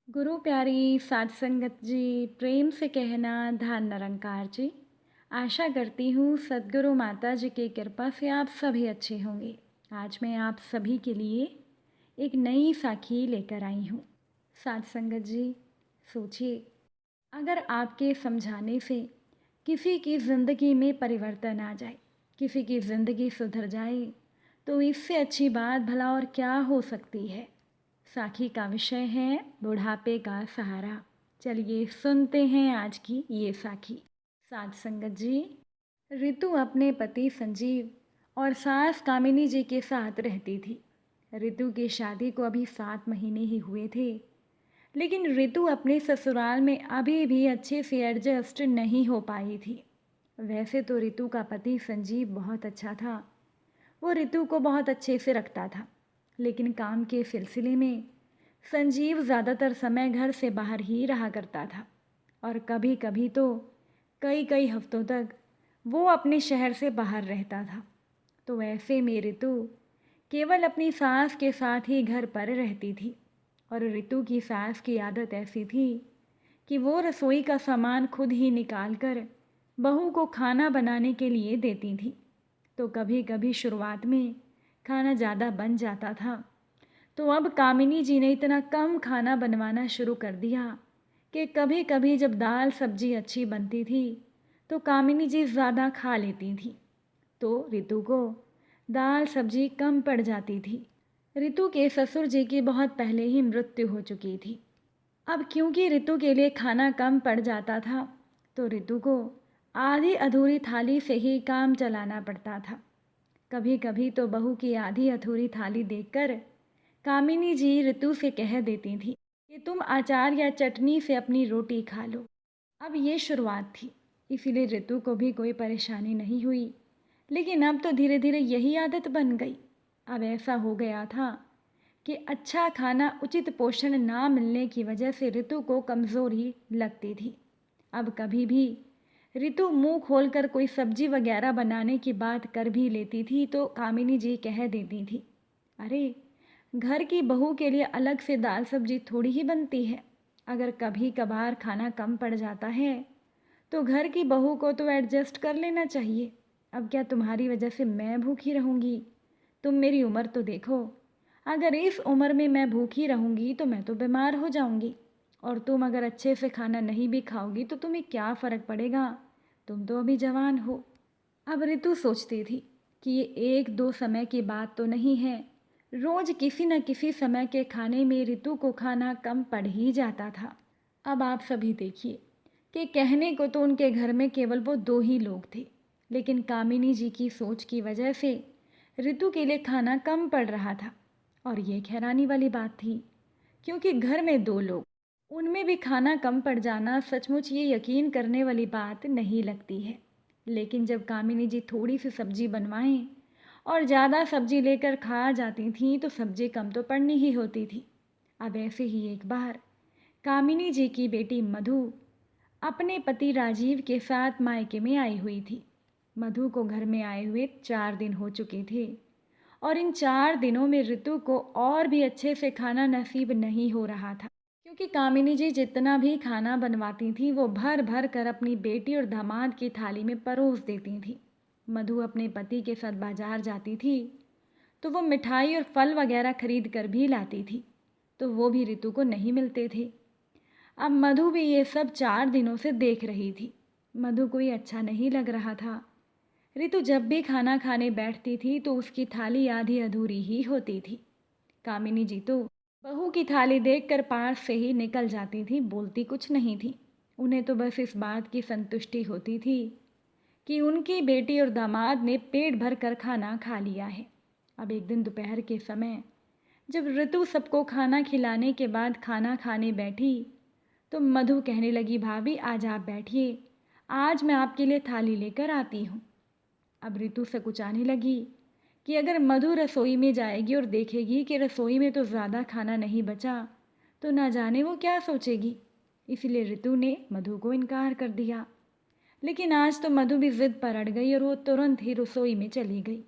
गुरु प्यारी साध संगत जी, प्रेम से कहना धन निरंकार जी। आशा करती हूँ सद्गुरु माता जी की कृपा से आप सभी अच्छे होंगे। आज मैं आप सभी के लिए एक नई साखी लेकर आई हूँ। साध संगत जी, सोचिए, अगर आपके समझाने से किसी की ज़िंदगी में परिवर्तन आ जाए, किसी की ज़िंदगी सुधर जाए, तो इससे अच्छी बात भला और क्या हो सकती है। साखी का विषय है बुढ़ापे का सहारा। चलिए सुनते हैं आज की ये साखी। साध संगत जी, ऋतु अपने पति संजीव और सास कामिनी जी के साथ रहती थी। ऋतु की शादी को अभी 7 महीने ही हुए थे, लेकिन ऋतु अपने ससुराल में अभी भी अच्छे से एडजस्ट नहीं हो पाई थी। वैसे तो ऋतु का पति संजीव बहुत अच्छा था, वो ऋतु को बहुत अच्छे से रखता था, लेकिन काम के सिलसिले में संजीव ज़्यादातर समय घर से बाहर ही रहा करता था और कभी कभी तो कई कई हफ्तों तक वो अपने शहर से बाहर रहता था। तो ऐसे में ऋतु केवल अपनी सास के साथ ही घर पर रहती थी और ऋतु की सास की आदत ऐसी थी कि वो रसोई का सामान खुद ही निकाल कर बहू को खाना बनाने के लिए देती थी। तो कभी कभी शुरुआत में खाना ज़्यादा बन जाता था, तो अब कामिनी जी ने इतना कम खाना बनवाना शुरू कर दिया कि कभी कभी जब दाल सब्जी अच्छी बनती थी तो कामिनी जी ज़्यादा खा लेती थी, तो ऋतु को दाल सब्जी कम पड़ जाती थी। ऋतु के ससुर जी की बहुत पहले ही मृत्यु हो चुकी थी। अब क्योंकि ऋतु के लिए खाना कम पड़ जाता था, तो ऋतु को आधी अधूरी थाली से ही काम चलाना पड़ता था। कभी कभी तो बहू की आधी अधूरी थाली देखकर कामिनी जी ऋतु से कह देती थी कि तुम अचार या चटनी से अपनी रोटी खा लो। अब ये शुरुआत थी, इसीलिए ऋतु को भी कोई परेशानी नहीं हुई, लेकिन अब तो धीरे धीरे यही आदत बन गई। अब ऐसा हो गया था कि अच्छा खाना उचित पोषण ना मिलने की वजह से ऋतु को कमज़ोरी लगती थी। अब कभी भी ऋतु मुंह खोलकर कोई सब्जी वगैरह बनाने की बात कर भी लेती थी तो कामिनी जी कह देती थी, अरे घर की बहू के लिए अलग से दाल सब्जी थोड़ी ही बनती है। अगर कभी कभार खाना कम पड़ जाता है तो घर की बहू को तो एडजस्ट कर लेना चाहिए। अब क्या तुम्हारी वजह से मैं भूखी रहूँगी? तुम मेरी उम्र तो देखो, अगर इस उम्र में मैं भूखी रहूँगी तो मैं तो बीमार हो जाऊँगी, और तुम अगर अच्छे से खाना नहीं भी खाओगी तो तुम्हें क्या फ़र्क पड़ेगा, तुम तो अभी जवान हो। अब ऋतु सोचती थी कि ये एक दो समय की बात तो नहीं है, रोज किसी न किसी समय के खाने में ऋतु को खाना कम पड़ ही जाता था। अब आप सभी देखिए कि कहने को तो उनके घर में केवल वो 2 ही लोग थे, लेकिन कामिनी जी की सोच की वजह से ऋतु के लिए खाना कम पड़ रहा था। और ये हैरानी वाली बात थी, क्योंकि घर में 2 लोग, उनमें भी खाना कम पड़ जाना सचमुच ये यकीन करने वाली बात नहीं लगती है। लेकिन जब कामिनी जी थोड़ी सी सब्जी बनवाएं और ज़्यादा सब्जी लेकर खा जाती थीं तो सब्जी कम तो पड़नी ही होती थी। अब ऐसे ही एक बार कामिनी जी की बेटी मधु अपने पति राजीव के साथ मायके में आई हुई थी। मधु को घर में आए हुए 4 दिन हो चुके थे और इन 4 दिनों में ऋतु को और भी अच्छे से खाना नसीब नहीं हो रहा था, क्योंकि कामिनी जी जितना भी खाना बनवाती थी वो भर भर कर अपनी बेटी और दामाद की थाली में परोस देती थी। मधु अपने पति के साथ बाजार जाती थी तो वो मिठाई और फल वगैरह खरीद कर भी लाती थी, तो वो भी ऋतु को नहीं मिलते थे। अब मधु भी ये सब 4 दिनों से देख रही थी। मधु को ये अच्छा नहीं लग रहा था। ऋतु जब भी खाना खाने बैठती थी तो उसकी थाली आधी अधूरी ही होती थी। कामिनी जी तो बहू की थाली देखकर पास से ही निकल जाती थी, बोलती कुछ नहीं थी। उन्हें तो बस इस बात की संतुष्टि होती थी कि उनकी बेटी और दामाद ने पेट भर कर खाना खा लिया है। अब एक दिन दोपहर के समय जब ऋतु सबको खाना खिलाने के बाद खाना खाने बैठी तो मधु कहने लगी, भाभी आज आप बैठिए, आज मैं आपके लिए थाली लेकर आती हूँ। अब ऋतु सकुचाने लगी कि अगर मधु रसोई में जाएगी और देखेगी कि रसोई में तो ज़्यादा खाना नहीं बचा तो ना जाने वो क्या सोचेगी। इसलिए ऋतु ने मधु को इनकार कर दिया। लेकिन आज तो मधु भी जिद पर अड़ गई और वो तुरंत ही रसोई में चली गई।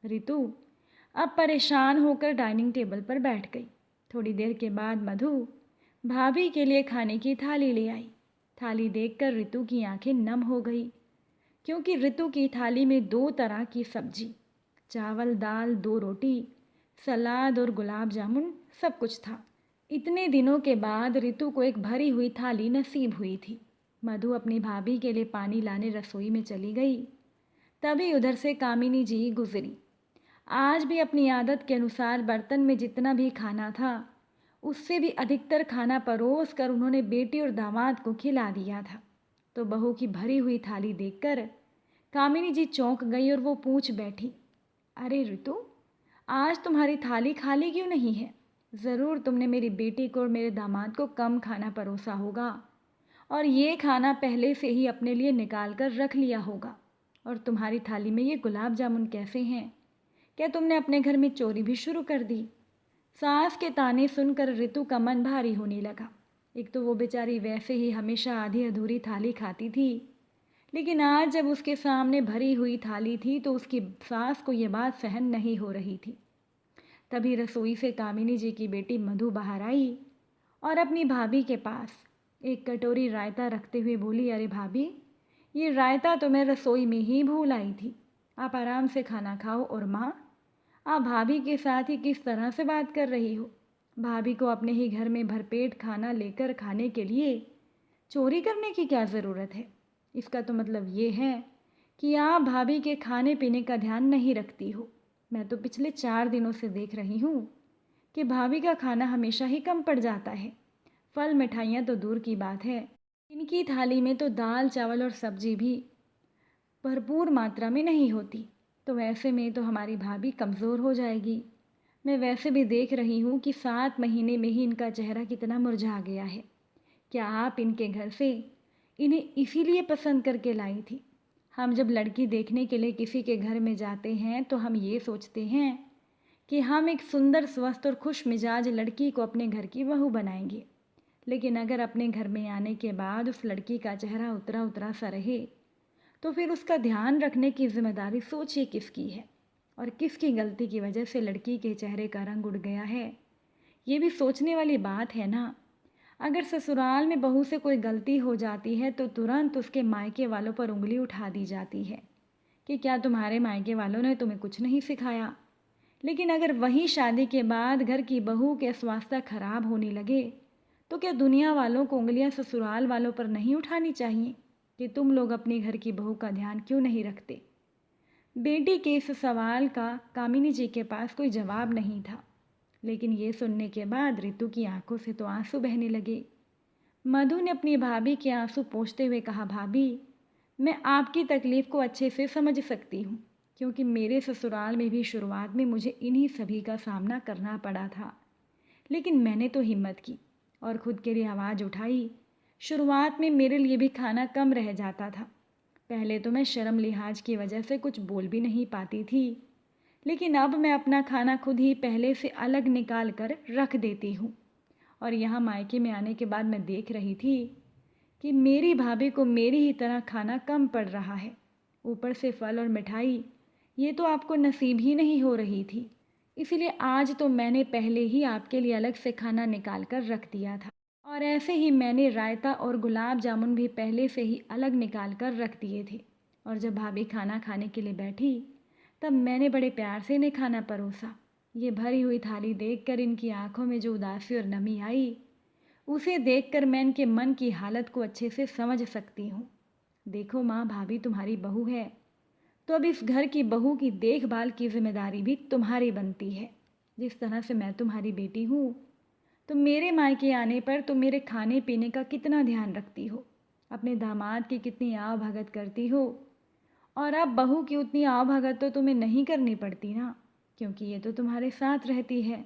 ऋतु अब परेशान होकर डाइनिंग टेबल पर बैठ गई। थोड़ी देर के बाद मधु भाभी के लिए खाने की थाली ले आई। थाली देखकर ऋतु की आंखें नम हो गई, क्योंकि ऋतु की थाली में 2 तरह की सब्जी, चावल दाल, 2 रोटी, सलाद और गुलाब जामुन, सब कुछ था। इतने दिनों के बाद ऋतु को एक भरी हुई थाली नसीब हुई थी। मधु अपनी भाभी के लिए पानी लाने रसोई में चली गई। तभी उधर से कामिनी जी गुजरी। आज भी अपनी आदत के अनुसार बर्तन में जितना भी खाना था, उससे भी अधिकतर खाना परोस कर उन्होंने बेटी और दामाद को खिला दिया था। तो बहू की भरी हुई थाली देखकर कामिनी जी चौंक गई और वो पूछ बैठी, अरे ऋतु, आज तुम्हारी थाली खाली क्यों नहीं है? ज़रूर तुमने मेरी बेटी को और मेरे दामाद को कम खाना परोसा होगा, और ये खाना पहले से ही अपने लिए निकाल कर रख लिया होगा। और तुम्हारी थाली में ये गुलाब जामुन कैसे हैं? क्या तुमने अपने घर में चोरी भी शुरू कर दी? सास के ताने सुनकर ऋतु का मन भारी होने लगा। एक तो वो बेचारी वैसे ही हमेशा आधी अधूरी थाली खाती थी, लेकिन आज जब उसके सामने भरी हुई थाली थी तो उसकी सास को ये बात सहन नहीं हो रही थी। तभी रसोई से कामिनी जी की बेटी मधु बाहर आई और अपनी भाभी के पास एक कटोरी रायता रखते हुए बोली, अरे भाभी, ये रायता तो मैं रसोई में ही भूल आई थी। आप आराम से खाना खाओ। और माँ, आप भाभी के साथ ही किस तरह से बात कर रही हो? भाभी को अपने ही घर में भरपेट खाना लेकर खाने के लिए चोरी करने की क्या ज़रूरत है? इसका तो मतलब ये है कि आप भाभी के खाने पीने का ध्यान नहीं रखती हो। मैं तो पिछले 4 दिनों से देख रही हूँ कि भाभी का खाना हमेशा ही कम पड़ जाता है। फल मिठाइयाँ तो दूर की बात है, इनकी थाली में तो दाल चावल और सब्जी भी भरपूर मात्रा में नहीं होती। तो ऐसे में तो हमारी भाभी कमज़ोर हो जाएगी। मैं वैसे भी देख रही हूँ कि 7 महीने में ही इनका चेहरा कितना मुरझा गया है। क्या आप इनके घर से इन्हें इसीलिए पसंद करके लाई थी? हम जब लड़की देखने के लिए किसी के घर में जाते हैं तो हम ये सोचते हैं कि हम एक सुंदर, स्वस्थ और खुश मिजाज लड़की को अपने घर की बहू बनाएंगे। लेकिन अगर अपने घर में आने के बाद उस लड़की का चेहरा उतरा उतरा सा रहे, तो फिर उसका ध्यान रखने की जिम्मेदारी सोचिए किसकी है, और किसकी गलती की वजह से लड़की के चेहरे का रंग उड़ गया है। ये भी सोचने वाली बात है ना। अगर ससुराल में बहू से कोई गलती हो जाती है तो तुरंत उसके मायके वालों पर उंगली उठा दी जाती है कि क्या तुम्हारे मायके वालों ने तुम्हें कुछ नहीं सिखाया। लेकिन अगर वही शादी के बाद घर की बहू के स्वास्थ्य खराब होने लगे, तो क्या दुनिया वालों को उंगलियां ससुराल वालों पर नहीं उठानी चाहिए कि तुम लोग अपने घर की बहू का ध्यान क्यों नहीं रखते? बेटी के इस सवाल का कामिनी जी के पास कोई जवाब नहीं था। लेकिन ये सुनने के बाद ऋतु की आंखों से तो आंसू बहने लगे। मधु ने अपनी भाभी के आंसू पोंछते हुए कहा, भाभी, मैं आपकी तकलीफ़ को अच्छे से समझ सकती हूँ, क्योंकि मेरे ससुराल में भी शुरुआत में मुझे इन्हीं सभी का सामना करना पड़ा था। लेकिन मैंने तो हिम्मत की और ख़ुद के लिए आवाज़ उठाई। शुरुआत में मेरे लिए भी खाना कम रह जाता था। पहले तो मैं शर्म लिहाज की वजह से कुछ बोल भी नहीं पाती थी, लेकिन अब मैं अपना खाना खुद ही पहले से अलग निकाल कर रख देती हूँ। और यहाँ मायके में आने के बाद मैं देख रही थी कि मेरी भाभी को मेरी ही तरह खाना कम पड़ रहा है। ऊपर से फल और मिठाई, ये तो आपको नसीब ही नहीं हो रही थी। इसीलिए आज तो मैंने पहले ही आपके लिए अलग से खाना निकाल कर रख दिया था। और ऐसे ही मैंने रायता और गुलाब जामुन भी पहले से ही अलग निकाल कर रख दिए थे। और जब भाभी खाना खाने के लिए बैठी, तब मैंने बड़े प्यार से इन्हें खाना परोसा। ये भरी हुई थाली देखकर इनकी आंखों में जो उदासी और नमी आई, उसे देखकर मैं इनके मन की हालत को अच्छे से समझ सकती हूँ। देखो माँ, भाभी तुम्हारी बहू है, तो अब इस घर की बहू की देखभाल की जिम्मेदारी भी तुम्हारी बनती है। जिस तरह से मैं तुम्हारी बेटी हूँ, तो मेरे मायके आने पर तुम मेरे खाने पीने का कितना ध्यान रखती हो, अपने दामाद की कितनी आव भगत करती हो। और अब बहू की उतनी आव भगत तो तुम्हें नहीं करनी पड़ती ना, क्योंकि ये तो तुम्हारे साथ रहती है।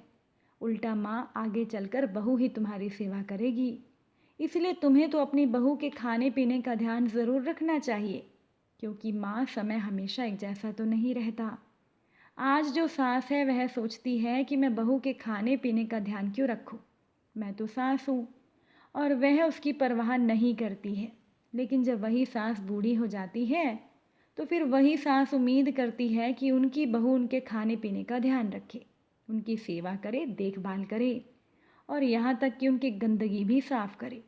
उल्टा माँ आगे चलकर बहू ही तुम्हारी सेवा करेगी। इसलिए तुम्हें तो अपनी बहू के खाने पीने का ध्यान ज़रूर रखना चाहिए, क्योंकि माँ समय हमेशा एक जैसा तो नहीं रहता। आज जो सास है वह सोचती है कि मैं बहू के खाने पीने का ध्यान क्यों रखूं। मैं तो सास हूँ और वह उसकी परवाह नहीं करती है। लेकिन जब वही सास बूढ़ी हो जाती है, तो फिर वही सास उम्मीद करती है कि उनकी बहू उनके खाने पीने का ध्यान रखे, उनकी सेवा करे, देखभाल करे। और यहाँ तक कि उनकी गंदगी भी साफ़ करे।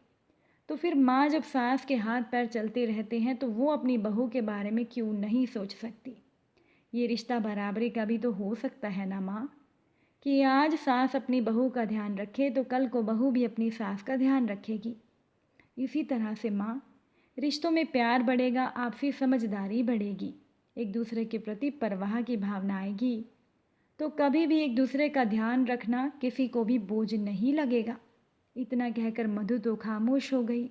तो फिर माँ जब सास के हाथ पैर चलते रहते हैं तो वो अपनी बहू के बारे में क्यों नहीं सोच सकती। ये रिश्ता बराबरी का भी तो हो सकता है ना माँ, कि आज सास अपनी बहू का ध्यान रखे तो कल को बहू भी अपनी सास का ध्यान रखेगी। इसी तरह से माँ, रिश्तों में प्यार बढ़ेगा, आपसी समझदारी बढ़ेगी, एक दूसरे के प्रति परवाह की भावना आएगी, तो कभी भी एक दूसरे का ध्यान रखना किसी को भी बोझ नहीं लगेगा। इतना कहकर मधु तो खामोश हो गई।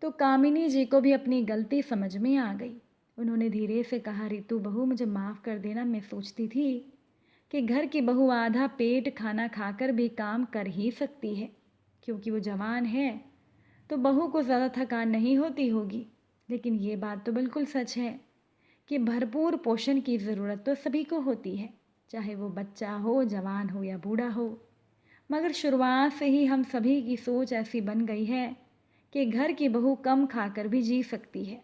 तो कामिनी जी को भी अपनी गलती समझ में आ गई। उन्होंने धीरे से कहा, रितु बहू मुझे माफ़ कर देना, मैं सोचती थी कि घर की बहू आधा पेट खाना खाकर भी काम कर ही सकती है, क्योंकि वो जवान है तो बहू को ज़्यादा थकान नहीं होती होगी। लेकिन ये बात तो बिल्कुल सच है कि भरपूर पोषण की ज़रूरत तो सभी को होती है, चाहे वो बच्चा हो, जवान हो या बूढ़ा हो। मगर शुरुआत से ही हम सभी की सोच ऐसी बन गई है कि घर की बहू कम खाकर भी जी सकती है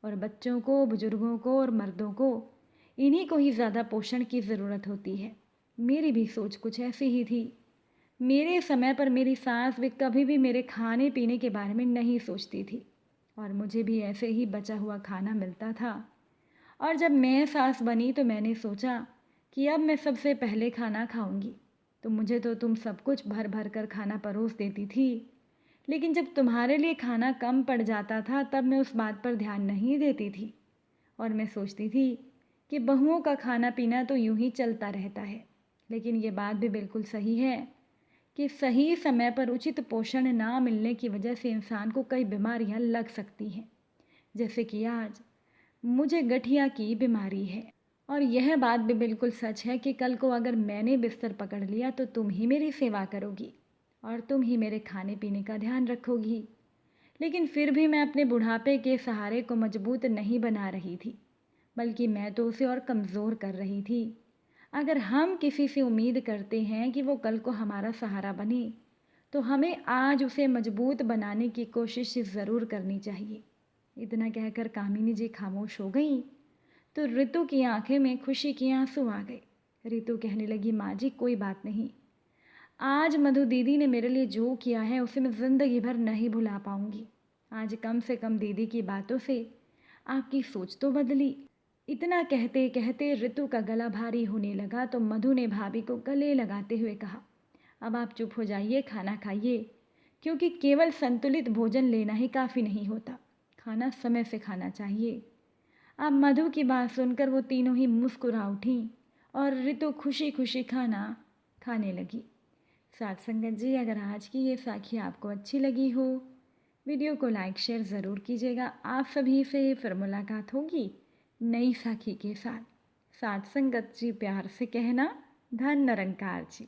और बच्चों को, बुजुर्गों को और मर्दों को इन्हीं को ही ज़्यादा पोषण की ज़रूरत होती है। मेरी भी सोच कुछ ऐसी ही थी। मेरे समय पर मेरी सास भी कभी भी मेरे खाने पीने के बारे में नहीं सोचती थी और मुझे भी ऐसे ही बचा हुआ खाना मिलता था। और जब मैं सास बनी तो मैंने सोचा कि अब मैं सबसे पहले खाना खाऊंगी। तो मुझे तो तुम सब कुछ भर भर कर खाना परोस देती थी, लेकिन जब तुम्हारे लिए खाना कम पड़ जाता था तब मैं उस बात पर ध्यान नहीं देती थी और मैं सोचती थी कि बहुओं का खाना पीना तो यूं ही चलता रहता है। लेकिन ये बात भी बिल्कुल सही है कि सही समय पर उचित पोषण ना मिलने की वजह से इंसान को कई बीमारियां लग सकती हैं, जैसे कि आज मुझे गठिया की बीमारी है। और यह बात भी बिल्कुल सच है कि कल को अगर मैंने बिस्तर पकड़ लिया तो तुम ही मेरी सेवा करोगी और तुम ही मेरे खाने पीने का ध्यान रखोगी। लेकिन फिर भी मैं अपने बुढ़ापे के सहारे को मजबूत नहीं बना रही थी, बल्कि मैं तो उसे और कमज़ोर कर रही थी। अगर हम किसी से उम्मीद करते हैं कि वो कल को हमारा सहारा बने, तो हमें आज उसे मजबूत बनाने की कोशिश ज़रूर करनी चाहिए। इतना कहकर कामिनी जी खामोश हो गई तो रितु की आंखें में खुशी के आंसू आ गए। रितु कहने लगी, माँ जी कोई बात नहीं, आज मधु दीदी ने मेरे लिए जो किया है उसे मैं ज़िंदगी भर नहीं भुला पाऊंगी। आज कम से कम दीदी की बातों से आपकी सोच तो बदली। इतना कहते कहते रितु का गला भारी होने लगा तो मधु ने भाभी को गले लगाते हुए कहा, अब आप चुप हो जाइए, खाना खाइए, क्योंकि केवल संतुलित भोजन लेना ही काफ़ी नहीं होता, खाना समय से खाना चाहिए। अब मधु की बात सुनकर वो तीनों ही मुस्कुरा उठीं और रितु खुशी खुशी खाना खाने लगी। साथ संगत जी, अगर आज की ये साखी आपको अच्छी लगी हो, वीडियो को लाइक शेयर ज़रूर कीजिएगा। आप सभी से फिर मुलाकात होगी नई साखी के साथ। साथ संगत जी प्यार से कहना, धन निरंकार जी।